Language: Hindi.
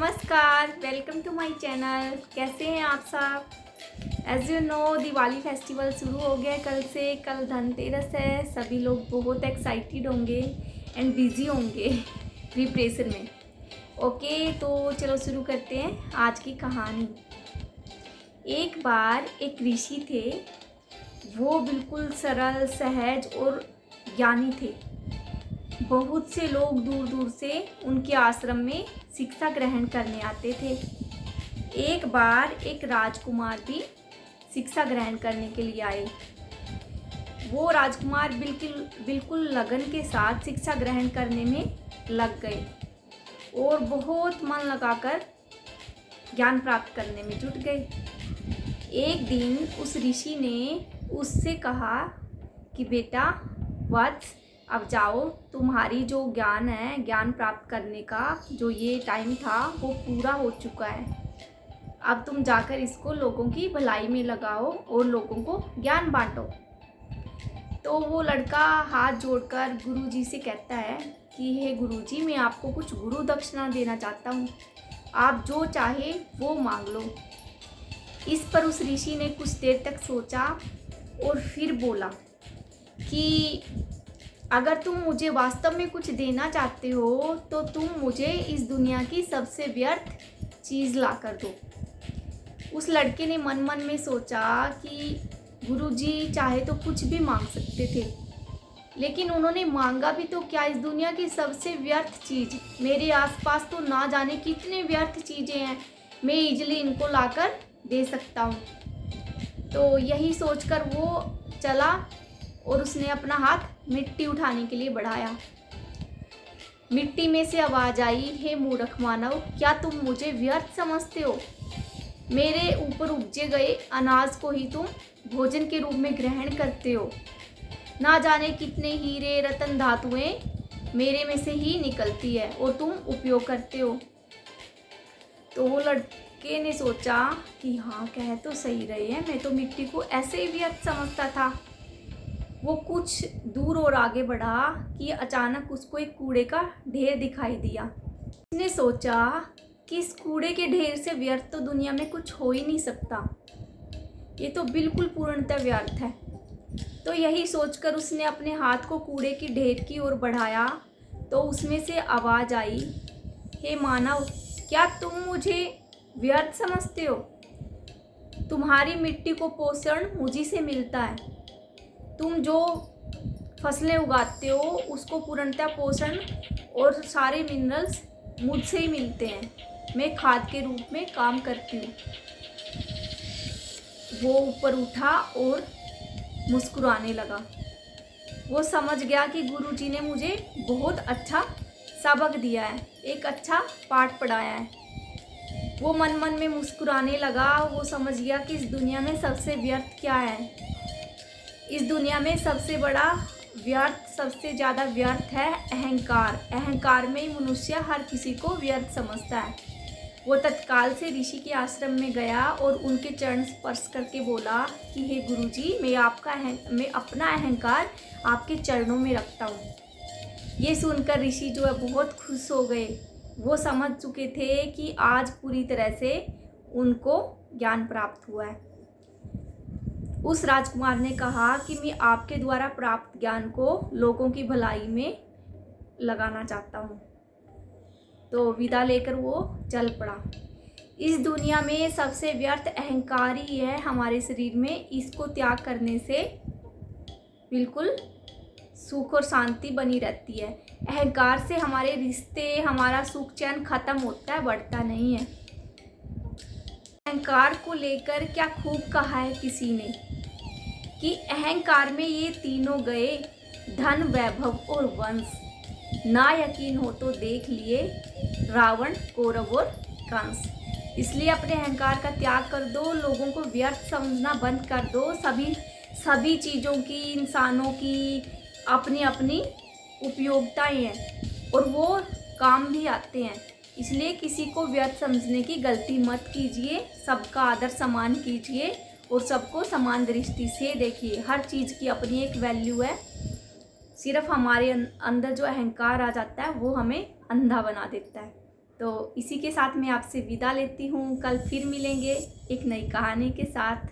नमस्कार, वेलकम टू माय चैनल। कैसे हैं आप सब? As you know Diwali festival शुरू हो गया है कल से। कल धनतेरस है। सभी लोग बहुत एक्साइटेड होंगे एंड बिजी होंगे प्रिपरेशन में। ओके, तो चलो शुरू करते हैं आज की कहानी। एक बार एक ऋषि थे। वो बिल्कुल सरल, सहज और ज्ञानी थे। बहुत से लोग दूर दूर से उनके आश्रम में शिक्षा ग्रहण करने आते थे। एक बार एक राजकुमार भी शिक्षा ग्रहण करने के लिए आए। वो राजकुमार बिल्कुल लगन के साथ शिक्षा ग्रहण करने में लग गए और बहुत मन लगाकर ज्ञान प्राप्त करने में जुट गए। एक दिन उस ऋषि ने उससे कहा कि बेटा वत्स, अब जाओ, तुम्हारी जो ज्ञान है, ज्ञान प्राप्त करने का जो ये टाइम था वो पूरा हो चुका है। अब तुम जाकर इसको लोगों की भलाई में लगाओ और लोगों को ज्ञान बांटो। तो वो लड़का हाथ जोड़कर गुरुजी से कहता है कि हे गुरुजी, मैं आपको कुछ गुरु दक्षिणा देना चाहता हूँ, आप जो चाहे वो मांग लो। इस पर उस ऋषि ने कुछ देर तक सोचा और फिर बोला कि अगर तुम मुझे वास्तव में कुछ देना चाहते हो तो तुम मुझे इस दुनिया की सबसे व्यर्थ चीज़ ला कर दो। उस लड़के ने मन मन में सोचा कि गुरुजी चाहे तो कुछ भी मांग सकते थे, लेकिन उन्होंने मांगा भी तो क्या, इस दुनिया की सबसे व्यर्थ चीज़। मेरे आसपास तो ना जाने कितने व्यर्थ चीज़ें हैं, मैं इजली इनको लाकर दे सकता हूँ। तो यही सोचकर वो चला और उसने अपना हाथ मिट्टी उठाने के लिए बढ़ाया। मिट्टी में से आवाज़ आई, हे मूर्ख मानव, क्या तुम मुझे व्यर्थ समझते हो? मेरे ऊपर उपजे गए अनाज को ही तुम भोजन के रूप में ग्रहण करते हो। ना जाने कितने हीरे रतन धातुएं मेरे में से ही निकलती है और तुम उपयोग करते हो। तो वो लड़के ने सोचा कि हाँ, कह तो सही रहे हैं, मैं तो मिट्टी को ऐसे ही व्यर्थ समझता था। वो कुछ दूर और आगे बढ़ा कि अचानक उसको एक कूड़े का ढेर दिखाई दिया। उसने सोचा कि इस कूड़े के ढेर से व्यर्थ तो दुनिया में कुछ हो ही नहीं सकता, ये तो बिल्कुल पूर्णतः व्यर्थ है। तो यही सोचकर उसने अपने हाथ को कूड़े के ढेर की ओर बढ़ाया तो उसमें से आवाज़ आई, हे मानव, क्या तुम मुझे व्यर्थ समझते हो? तुम्हारी मिट्टी को पोषण मुझी से मिलता है। तुम जो फसलें उगाते हो उसको पूर्णतः पोषण और सारे मिनरल्स मुझसे ही मिलते हैं। मैं खाद के रूप में काम करती हूँ। वो ऊपर उठा और मुस्कुराने लगा। वो समझ गया कि गुरुजी ने मुझे बहुत अच्छा सबक दिया है, एक अच्छा पाठ पढ़ाया है। वो मन मन में मुस्कुराने लगा। वो समझ गया कि इस दुनिया में सबसे व्यर्थ क्या है। इस दुनिया में सबसे बड़ा व्यर्थ, सबसे ज़्यादा व्यर्थ है अहंकार। अहंकार में ही मनुष्य हर किसी को व्यर्थ समझता है। वो तत्काल से ऋषि के आश्रम में गया और उनके चरण स्पर्श करके बोला कि हे गुरुजी, मैं अपना अहंकार आपके चरणों में रखता हूँ। ये सुनकर ऋषि जो है बहुत खुश हो गए। वो समझ चुके थे कि आज पूरी तरह से उनको ज्ञान प्राप्त हुआ है। उस राजकुमार ने कहा कि मैं आपके द्वारा प्राप्त ज्ञान को लोगों की भलाई में लगाना चाहता हूँ। तो विदा लेकर वो चल पड़ा। इस दुनिया में सबसे व्यर्थ अहंकार ही है हमारे शरीर में। इसको त्याग करने से बिल्कुल सुख और शांति बनी रहती है। अहंकार से हमारे रिश्ते, हमारा सुख चैन खत्म होता है, बढ़ता नहीं है। अहंकार को लेकर क्या खूब कहा है किसी ने कि अहंकार में ये तीनों गए, धन, वैभव और वंश। ना यकीन हो तो देख लिए रावण, कौरव और कंस। इसलिए अपने अहंकार का त्याग कर दो, लोगों को व्यर्थ समझना बंद कर दो। सभी चीज़ों की, इंसानों की अपनी अपनी उपयोगिताएं हैं और वो काम भी आते हैं। इसलिए किसी को व्यर्थ समझने की गलती मत कीजिए। सबका आदर सम्मान कीजिए और सबको समान दृष्टि से देखिए। हर चीज़ की अपनी एक वैल्यू है। सिर्फ हमारे अंदर जो अहंकार आ जाता है वो हमें अंधा बना देता है। तो इसी के साथ मैं आपसे विदा लेती हूँ। कल फिर मिलेंगे एक नई कहानी के साथ।